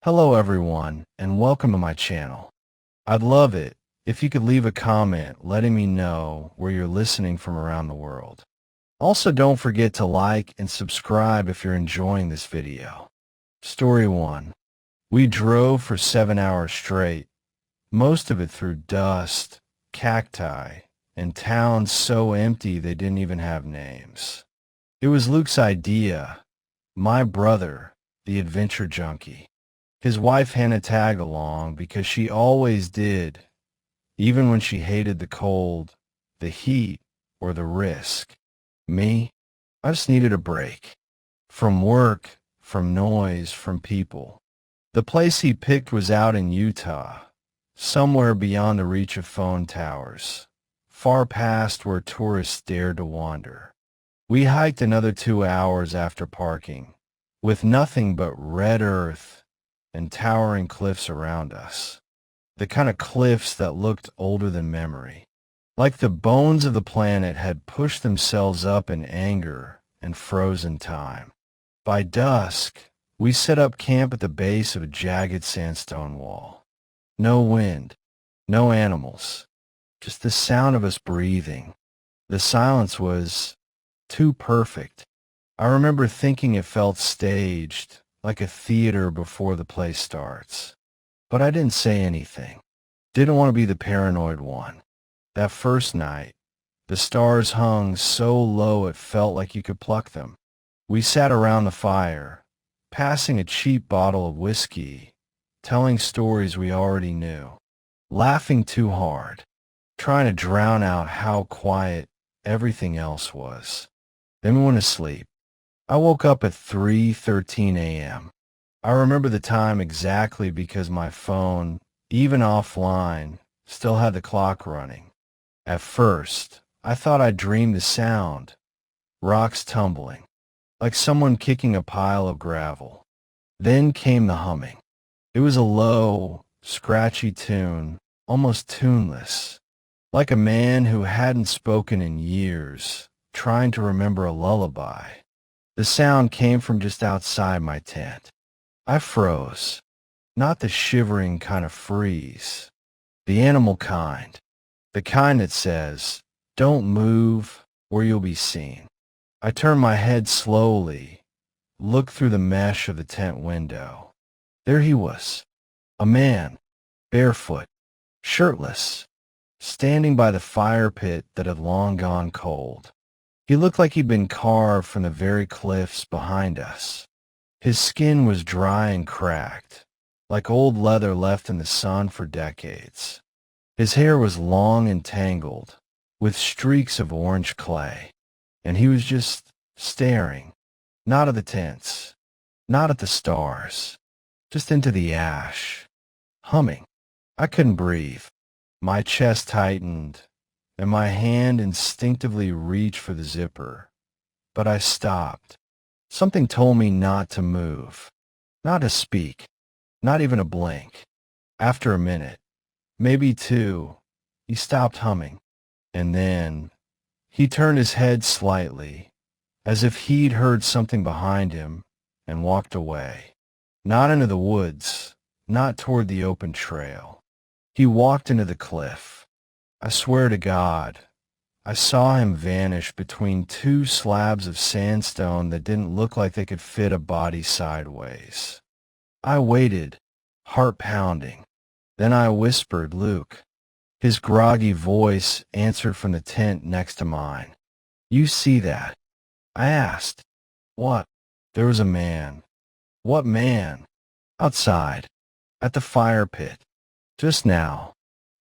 Hello everyone, and welcome to my channel. I'd love it if you could leave a comment letting me know where you're listening from around the world. Also, don't forget to like and subscribe if you're enjoying this video. Story 1. We drove for 7 hours straight, most of it through dust, cacti, and towns so empty they didn't even have names. It was Luke's idea, my brother, the adventure junkie. His wife Hannah tagged along because she always did, even when she hated the cold, the heat, or the risk. Me, I just needed a break. From work, from noise, from people. The place he picked was out in Utah, somewhere beyond the reach of phone towers, far past where tourists dared to wander. We hiked another 2 hours after parking, with nothing but red earth and towering cliffs around us. The kind of cliffs that looked older than memory. Like the bones of the planet had pushed themselves up in anger and frozen time. By dusk, we set up camp at the base of a jagged sandstone wall. No wind, no animals, just the sound of us breathing. The silence was too perfect. I remember thinking it felt staged, like a theater before the play starts. But I didn't say anything. Didn't want to be the paranoid one. That first night, the stars hung so low it felt like you could pluck them. We sat around the fire, passing a cheap bottle of whiskey, telling stories we already knew, laughing too hard, trying to drown out how quiet everything else was. Then we went to sleep. I woke up at 3:13 a.m. I remember the time exactly because my phone, even offline, still had the clock running. At first, I thought I dreamed the sound, rocks tumbling, like someone kicking a pile of gravel. Then came the humming. It was a low, scratchy tune, almost tuneless, like a man who hadn't spoken in years, trying to remember a lullaby. The sound came from just outside my tent. I froze. Not the shivering kind of freeze. The animal kind. The kind that says, "Don't move or you'll be seen." I turned my head slowly, looked through the mesh of the tent window. There he was. A man, barefoot, shirtless, standing by the fire pit that had long gone cold. He looked like he'd been carved from the very cliffs behind us. His skin was dry and cracked, like old leather left in the sun for decades. His hair was long and tangled, with streaks of orange clay, and he was just staring, not at the tents, not at the stars, just into the ash, humming. I couldn't breathe. My chest tightened, and my hand instinctively reached for the zipper. But I stopped. Something told me not to move, not to speak, not even a blink. After a minute, maybe two, he stopped humming. And then he turned his head slightly, as if he'd heard something behind him, and walked away. Not into the woods, not toward the open trail. He walked into the cliff. I swear to God, I saw him vanish between two slabs of sandstone that didn't look like they could fit a body sideways. I waited, heart pounding. Then I whispered, "Luke." His groggy voice answered from the tent next to mine. "You see that?" I asked. "What?" There was a man. "What man?" "Outside, at the fire pit. Just now."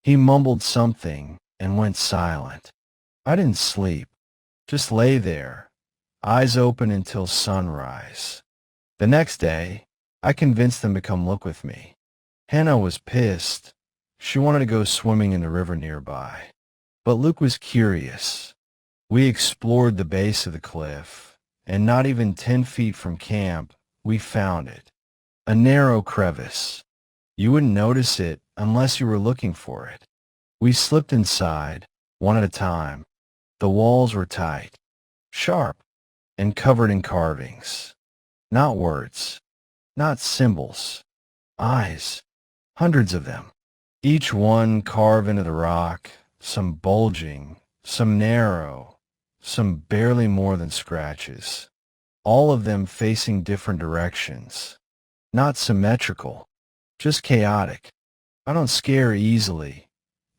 He mumbled something and went silent. I didn't sleep, just lay there, eyes open until sunrise. The next day, I convinced them to come look with me. Hannah was pissed. She wanted to go swimming in the river nearby. But Luke was curious. We explored the base of the cliff, and not even 10 feet from camp, we found it. A narrow crevice. You wouldn't notice it unless you were looking for it. We slipped inside, one at a time. The walls were tight, sharp, and covered in carvings. Not words, not symbols. Eyes. Hundreds of them. Each one carved into the rock, some bulging, some narrow, some barely more than scratches. All of them facing different directions. Not symmetrical, just chaotic. I don't scare easily,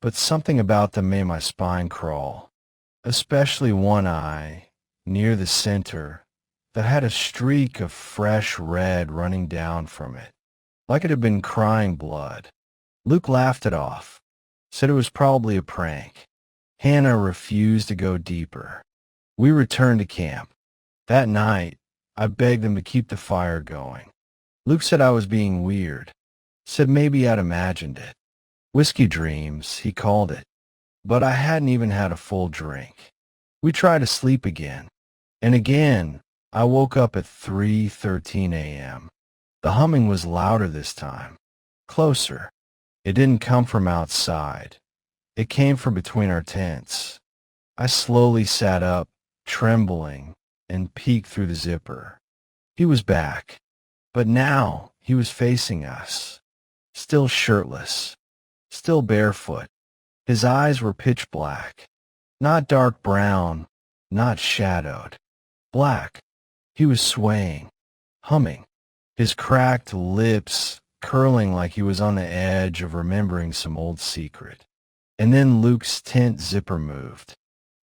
but something about them made my spine crawl, especially one eye, near the center, that had a streak of fresh red running down from it, like it had been crying blood. Luke laughed it off, said it was probably a prank. Hannah refused to go deeper. We returned to camp. That night, I begged them to keep the fire going. Luke said I was being weird, said maybe I'd imagined it. Whiskey dreams, he called it. But I hadn't even had a full drink. We tried to sleep again. And again, I woke up at 3:13 a.m. The humming was louder this time. Closer. It didn't come from outside. It came from between our tents. I slowly sat up, trembling, and peeked through the zipper. He was back. But now he was facing us. Still shirtless. Still barefoot. His eyes were pitch black. Not dark brown, not shadowed. Black. He was swaying, humming, his cracked lips curling like he was on the edge of remembering some old secret. And then Luke's tent zipper moved.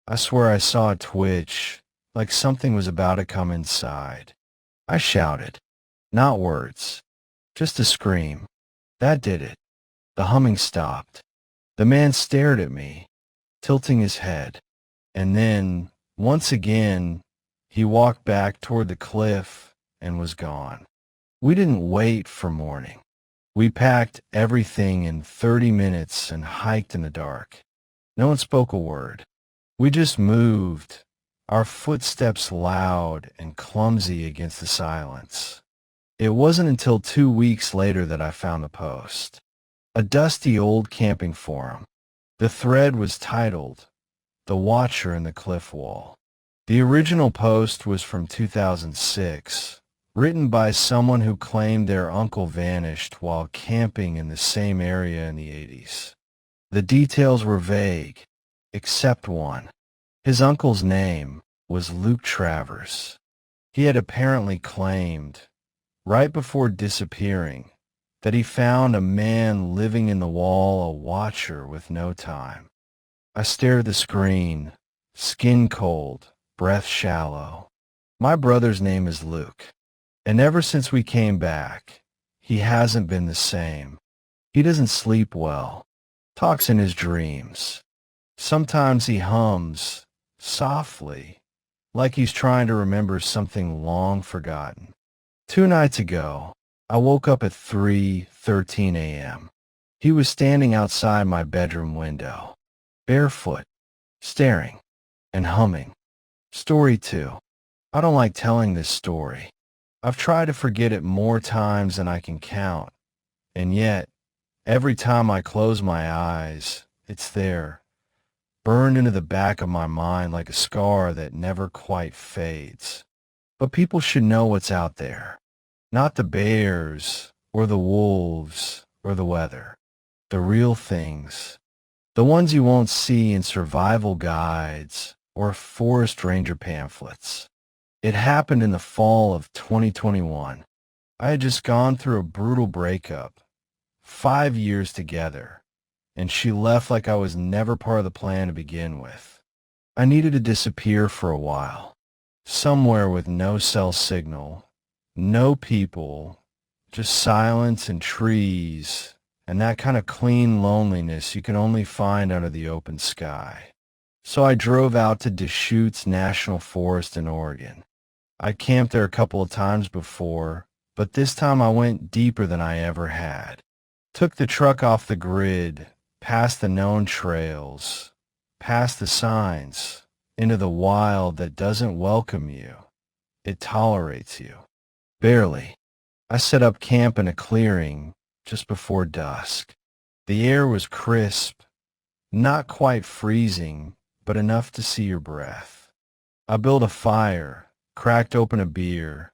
I swear I saw a twitch, like something was about to come inside. I shouted. Not words. Just a scream. That did it. The humming stopped. The man stared at me, tilting his head. And then, once again, he walked back toward the cliff and was gone. We didn't wait for morning. We packed everything in 30 minutes and hiked in the dark. No one spoke a word. We just moved, our footsteps loud and clumsy against the silence. It wasn't until 2 weeks later that I found the post. A dusty old camping forum. The thread was titled, "The Watcher in the Cliff Wall." The original post was from 2006, written by someone who claimed their uncle vanished while camping in the same area in the 80s. The details were vague, except one. His uncle's name was Luke Travers. He had apparently claimed, right before disappearing, that he found a man living in the wall, a watcher with no time. I stared at the screen, skin cold, breath shallow. My brother's name is Luke, and ever since we came back, he hasn't been the same. He doesn't sleep well, talks in his dreams. Sometimes he hums, softly, like he's trying to remember something long forgotten. 2 nights ago, I woke up at 3:13 a.m. He was standing outside my bedroom window, barefoot, staring, and humming. Story 2. I don't like telling this story. I've tried to forget it more times than I can count, and yet, every time I close my eyes, it's there, burned into the back of my mind like a scar that never quite fades. But people should know what's out there. Not the bears, or the wolves, or the weather. The real things. The ones you won't see in survival guides or forest ranger pamphlets. It happened in the fall of 2021. I had just gone through a brutal breakup, 5 years together, and she left like I was never part of the plan to begin with. I needed to disappear for a while, somewhere with no cell signal, no people, just silence and trees, and that kind of clean loneliness you can only find under the open sky. So I drove out to Deschutes National Forest in Oregon. I'd camped there a couple of times before, but this time I went deeper than I ever had. Took the truck off the grid, past the known trails, past the signs, into the wild that doesn't welcome you. It tolerates you. Barely. I set up camp in a clearing just before dusk. The air was crisp, not quite freezing, but enough to see your breath. I built a fire, cracked open a beer,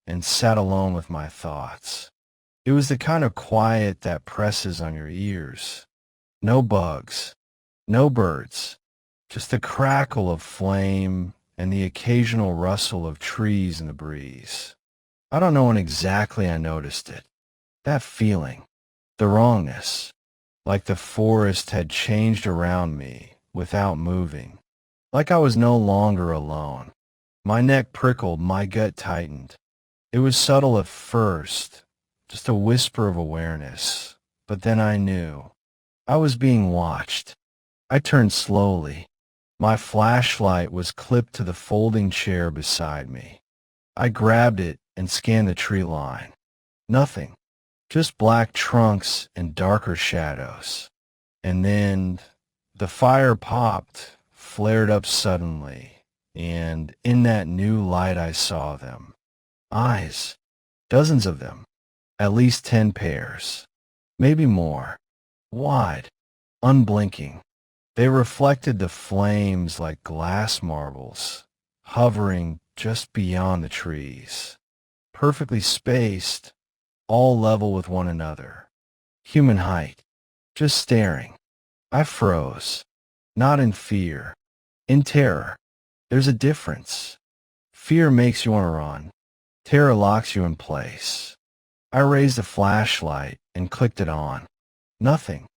and sat alone with my thoughts. It was the kind of quiet that presses on your ears. No bugs, no birds, just the crackle of flame and the occasional rustle of trees in the breeze. I don't know when exactly I noticed it. That feeling, the wrongness, like the forest had changed around me without moving, like I was no longer alone. My neck prickled, my gut tightened. It was subtle at first, just a whisper of awareness, but then I knew. I was being watched. I turned slowly. My flashlight was clipped to the folding chair beside me. I grabbed it and scanned the tree line. Nothing, just black trunks and darker shadows. And then the fire popped, flared up suddenly, and in that new light I saw them. Eyes, dozens of them, at least 10 pairs, maybe more, wide, unblinking. They reflected the flames like glass marbles, hovering just beyond the trees, perfectly spaced, all level with one another. Human height, just staring. I froze, not in fear, in terror. There's a difference. Fear makes you want to run. Terror locks you in place. I raised the flashlight and clicked it on. Nothing.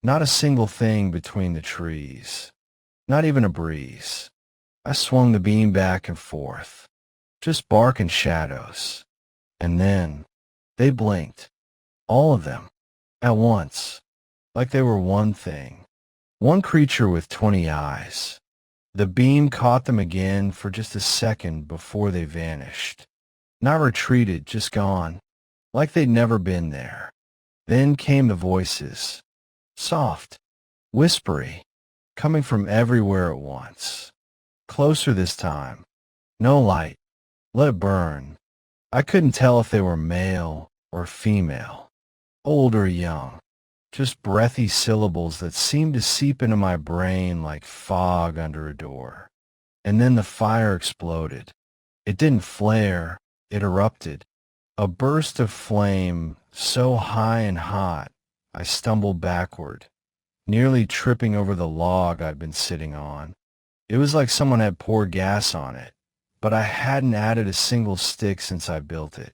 Not a single thing between the trees. Not even a breeze. I swung the beam back and forth. Just bark and shadows. And then they blinked. All of them. At once. Like they were one thing. One creature with 20 eyes. The beam caught them again for just a second before they vanished. Not retreated, just gone. Like they'd never been there. Then came the voices. Soft, whispery, coming from everywhere at once. Closer this time. No light. Let it burn. I couldn't tell if they were male or female, old or young. Just breathy syllables that seemed to seep into my brain like fog under a door. And then the fire exploded. It didn't flare, it erupted. A burst of flame so high and hot, I stumbled backward, nearly tripping over the log I'd been sitting on. It was like someone had poured gas on it, but I hadn't added a single stick since I built it.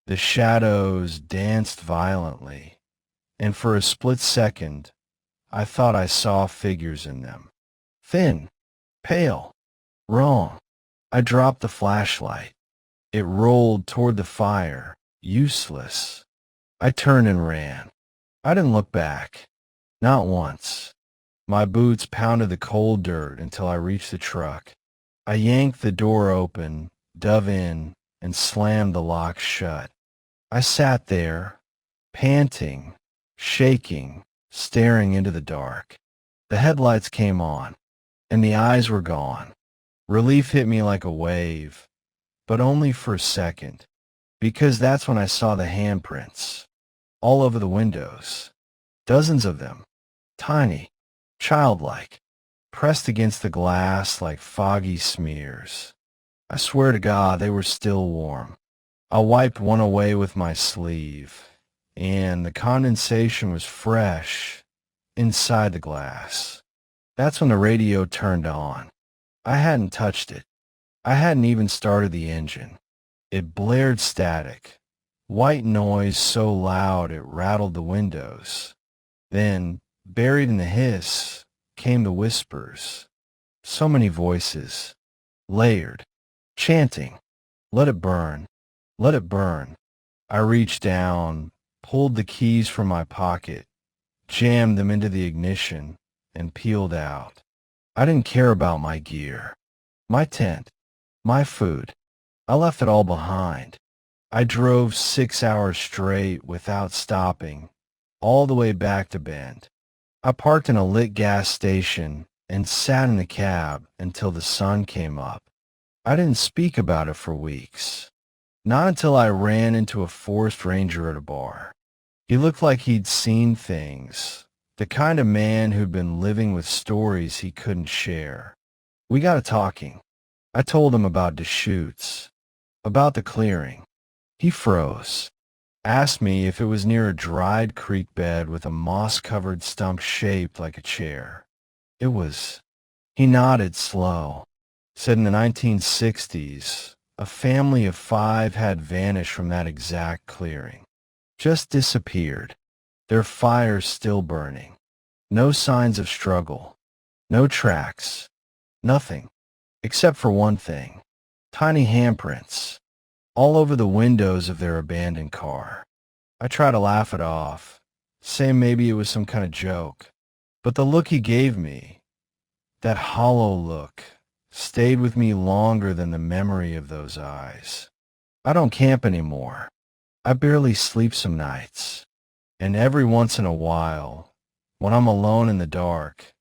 The shadows danced violently, and for a split second, I thought I saw figures in them. Thin, pale, wrong. I dropped the flashlight. It rolled toward the fire, useless. I turned and ran. I didn't look back. Not once. My boots pounded the cold dirt until I reached the truck. I yanked the door open, dove in, and slammed the lock shut. I sat there, panting, shaking, staring into the dark. The headlights came on, and the eyes were gone. Relief hit me like a wave, but only for a second, because that's when I saw the handprints, all over the windows. Dozens of them, tiny, childlike, pressed against the glass like foggy smears. I swear to God they were still warm. I wiped one away with my sleeve, and the condensation was fresh inside the glass. That's when the radio turned on. I hadn't touched it. I hadn't even started the engine. It blared static, white noise so loud it rattled the windows. Then, buried in the hiss, came the whispers. So many voices, layered, chanting, "Let it burn, let it burn." I reached down, pulled the keys from my pocket, jammed them into the ignition, and peeled out. I didn't care about my gear, my tent, my food. I left it all behind. I drove 6 hours straight without stopping, all the way back to Bend. I parked in a lit gas station and sat in the cab until the sun came up. I didn't speak about it for weeks. Not until I ran into a forest ranger at a bar. He looked like he'd seen things, the kind of man who'd been living with stories he couldn't share. We got to talking. I told him about Deschutes, about the clearing. He froze. asked me if it was near a dried creek bed with a moss-covered stump shaped like a chair. It was. He nodded slow, said in the 1960s, a family of 5 had vanished from that exact clearing. Just disappeared. Their fires still burning. No signs of struggle. No tracks. Nothing. Except for one thing. Tiny handprints. All over the windows of their abandoned car. I try to laugh it off, say maybe it was some kind of joke. But the look he gave me, that hollow look, stayed with me longer than the memory of those eyes. I don't camp anymore. I barely sleep some nights. And every once in a while, when I'm alone in the dark,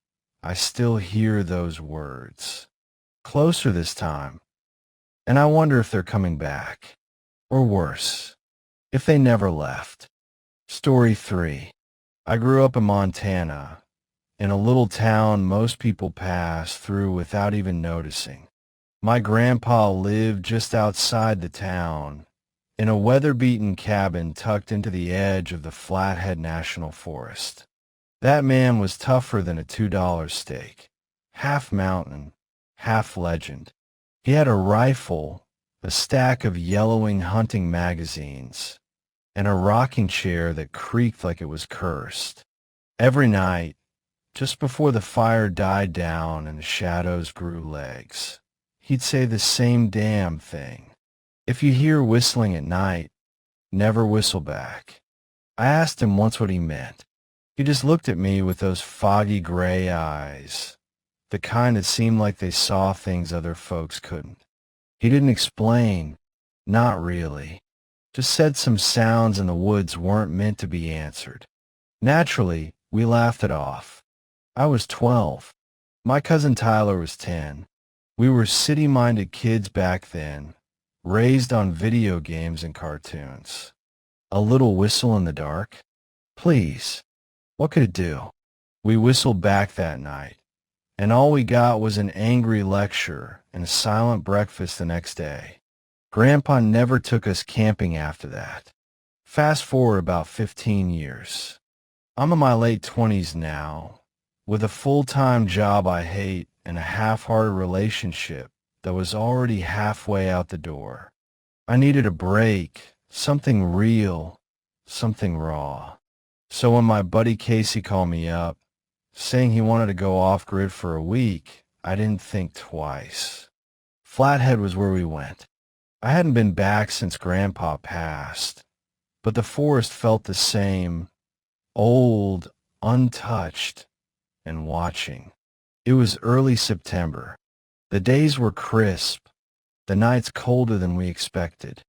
I still hear those words. Closer this time. And I wonder if they're coming back. Or worse, if they never left. Story 3. I grew up in Montana, in a little town most people pass through without even noticing. My grandpa lived just outside the town, in a weather-beaten cabin tucked into the edge of the Flathead National Forest. That man was tougher than a $2 steak, half mountain, half legend. He had a rifle, a stack of yellowing hunting magazines, and a rocking chair that creaked like it was cursed. Every night, just before the fire died down and the shadows grew legs, he'd say the same damn thing. If you hear whistling at night, never whistle back. I asked him once what he meant. He just looked at me with those foggy gray eyes, the kind that seemed like they saw things other folks couldn't. He didn't explain, not really. Just said some sounds in the woods weren't meant to be answered. Naturally, we laughed it off. I was 12. My cousin Tyler was 10. We were city-minded kids back then, raised on video games and cartoons. A little whistle in the dark? Please, what could it do? We whistled back that night, and all we got was an angry lecture and a silent breakfast the next day. Grandpa never took us camping after that. Fast forward about 15 years. I'm in my late 20s now, with a full-time job I hate and a half-hearted relationship that was already halfway out the door. I needed a break, something real, something raw. So when my buddy Casey called me up, saying he wanted to go off-grid for a week, I didn't think twice. Flathead was where we went. I hadn't been back since Grandpa passed, but the forest felt the same, old, untouched, and watching. It was early September. The days were crisp, the nights colder than we expected.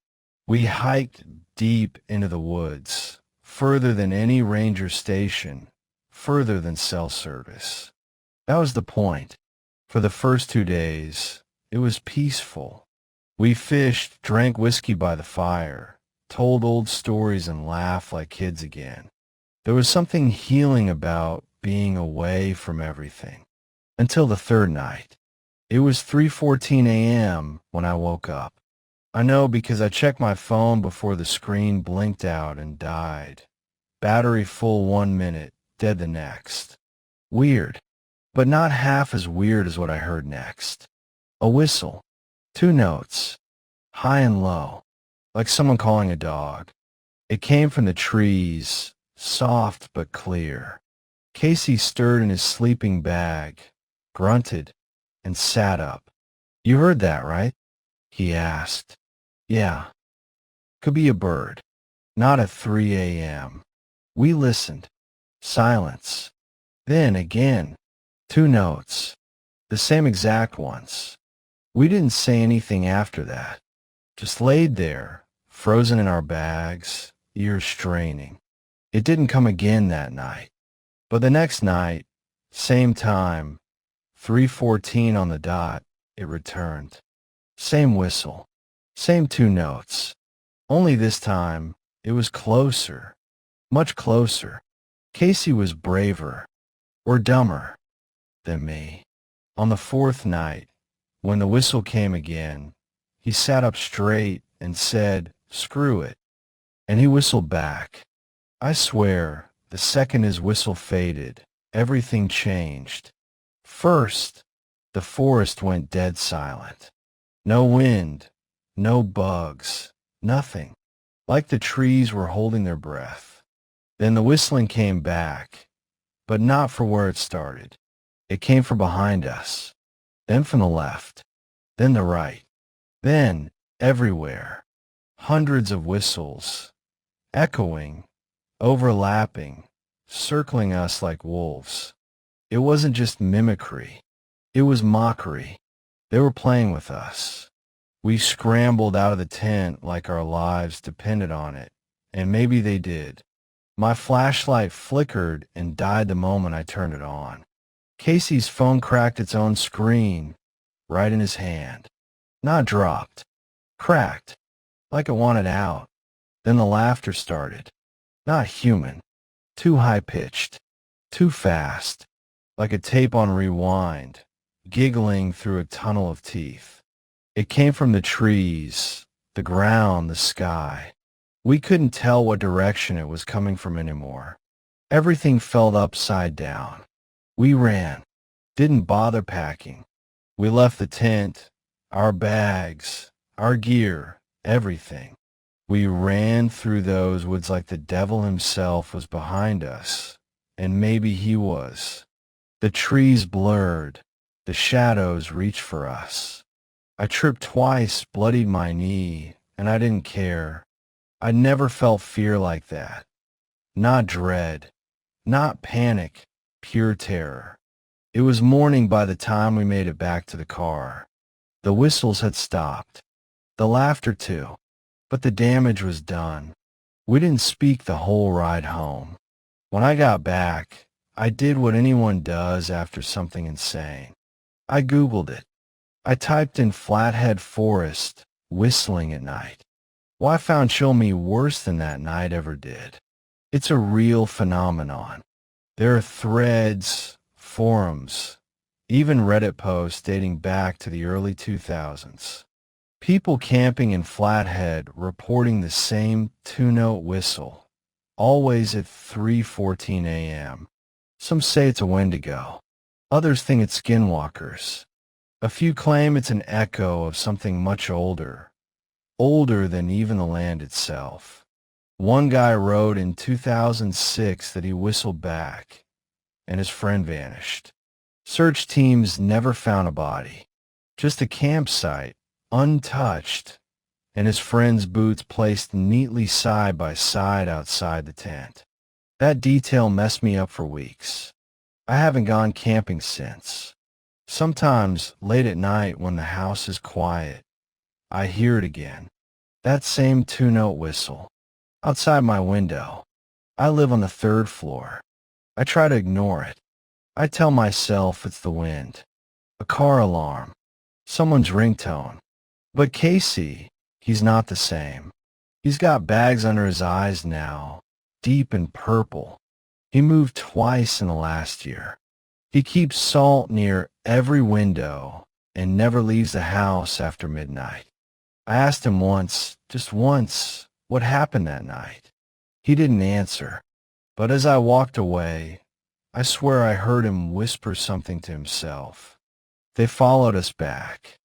We hiked deep into the woods, further than any ranger station, further than cell service. That was the point. For the first 2 days, it was peaceful. We fished, drank whiskey by the fire, told old stories and laughed like kids again. There was something healing about being away from everything. Until the third night. It was 3:14 a.m. when I woke up. I know because I checked my phone before the screen blinked out and died. Battery full 1 minute, dead the next. Weird, but not half as weird as what I heard next. A whistle. 2 notes. High and low. Like someone calling a dog. It came from the trees, soft but clear. Casey stirred in his sleeping bag, grunted, and sat up. You heard that, right? He asked. Yeah. Could be a bird. Not at 3 a.m. We listened. Silence. Then again. 2 notes. The same exact ones. We didn't say anything after that. Just laid there, frozen in our bags, ears straining. It didn't come again that night. But the next night, same time, 3:14 on the dot, it returned. Same whistle, same 2 notes. Only this time, it was closer, much closer. Casey was braver, or dumber, than me. On the 4th night, when the whistle came again, he sat up straight and said, "Screw it." And he whistled back. I swear, the second his whistle faded, everything changed. First, the forest went dead silent. No wind, no bugs, nothing. Like the trees were holding their breath. Then the whistling came back, but not from where it started. It came from behind us, then from the left, then the right, then everywhere. Hundreds of whistles, echoing, overlapping, circling us like wolves. It wasn't just mimicry. It was mockery. They were playing with us. We scrambled out of the tent like our lives depended on it, and maybe they did. My flashlight flickered and died the moment I turned it on. Casey's phone cracked its own screen, right in his hand. Not dropped. Cracked. Like it wanted out. Then the laughter started. Not human. Too high-pitched. Too fast. Like a tape on rewind, giggling through a tunnel of teeth. It came from the trees, the ground, the sky. We couldn't tell what direction it was coming from anymore. Everything felt upside down. We ran. Didn't bother packing. We left the tent, our bags, our gear, everything. We ran through those woods like the devil himself was behind us, and maybe he was. The trees blurred. The shadows reached for us. I tripped twice, bloodied my knee, and I didn't care. I never felt fear like that. Not dread. Not panic. Pure terror. It was morning by the time we made it back to the car. The whistles had stopped. The laughter too. But the damage was done. We didn't speak the whole ride home. When I got back, I did what anyone does after something insane. I Googled it. I typed in Flathead Forest, whistling at night. Well, I found Chill Me worse than that night ever did. It's a real phenomenon. There are threads, forums, even Reddit posts dating back to the early 2000s. People camping in Flathead reporting the same two-note whistle, always at 3:14 a.m. Some say it's a Wendigo. Others think it's skinwalkers. A few claim it's an echo of something much older, older than even the land itself. One guy wrote in 2006 that he whistled back, and his friend vanished. Search teams never found a body, just a campsite, untouched, and his friend's boots placed neatly side by side outside the tent. That detail messed me up for weeks. I haven't gone camping since. Sometimes, late at night when the house is quiet, I hear it again. That same two-note whistle. Outside my window. I live on the third floor. I try to ignore it. I tell myself it's the wind. A car alarm. Someone's ringtone. But Casey, he's not the same. He's got bags under his eyes now, deep in purple. He moved twice in the last year. He keeps salt near every window and never leaves the house after midnight. I asked him once, just once, what happened that night. He didn't answer, but as I walked away, I swear I heard him whisper something to himself. They followed us back.